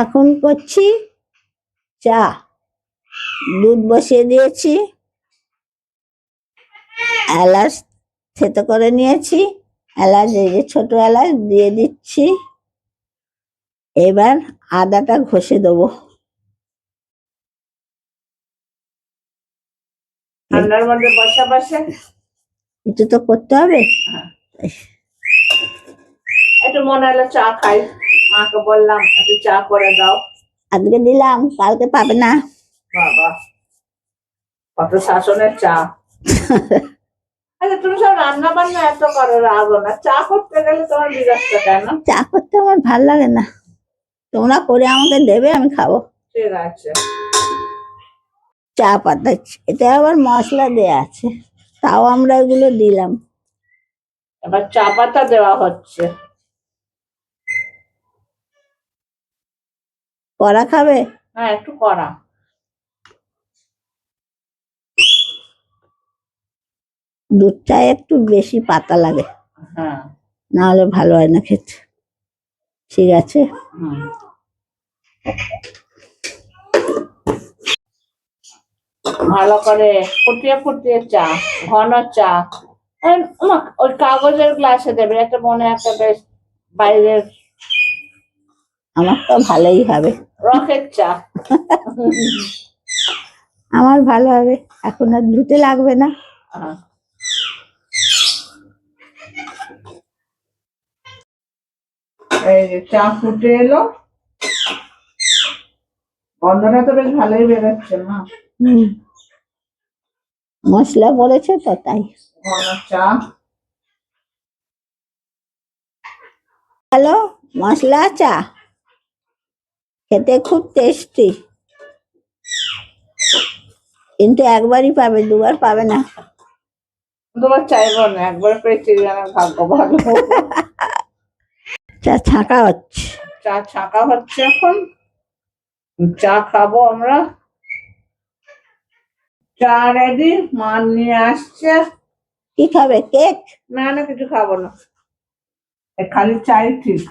এখন করছি চা। দুধ বসিয়ে দিয়েছি, এলাচ থেতো করে নিয়েছি, এলাচ এই যে ছোট এলাচ দিয়ে দিচ্ছি। এবার আদাটা ঘষে দেবো। ঠান্ডার মধ্যে বসা বসে কিছু তো করতে হবে। একটু মনে হলো চা খাই, মাকে বললাম একটু চা করে দাও। আজকে দিলাম, কালকে পাবে না। বাবা, কত শাসনের চা। আচ্ছা, তুমি সব রান্না বান্না এত করো, রাগো না, চা করতে গেলে তোমার বিরক্ত কেন? চা করতে আমার ভাল লাগে না, তোমরা করে আমাকে দেবে, আমি খাবো। ঠিক আছে। চা পাতা, এটা আবার মশলা দেয়া আছে, তাও আমরা এগুলো দিলাম। এবার চা পাতা দেওয়া হচ্ছে। কড়া খাবে? হ্যাঁ, একটু কড়া। দুধ চায় একটু বেশি পাতা লাগে, হ্যাঁ, না হলে ভালো হয় না খেতে। ঠিক আছে। ভালো করে ফুটিয়ে ফুটিয়ে চা, ঘন চা। ওই কাগজের গ্লাসে দেবে, একটা মনে একটা বেশ বাইরের আমার তো ভালোই হবে, রকেট চা। আমার ভালো হবে, এখন আর ধুতে লাগবে না। এই যে চা ফুটে এলো, গন্ধটা তো বেশ ভালোই বেরোচ্ছে না। মশলা পড়েছে তো তাই। ঘন চা। হ্যালো, মশলা চা খেতে খুব টেস্টি, কিন্তু একবারই পাবে, দুবার পাবে না। দুবার চাইবো না, একবার পেয়েছি, আমার ভাগ্য ভালো। চা ছাঁকা হচ্ছে। চা ছাঁকা হচ্ছে এখন, চা খাবো আমরা। চা রেডি, মা নিয়ে আসছে। কি খাবে, কেক? না না, কিছু খাবো না, খালি চাই ঠিক।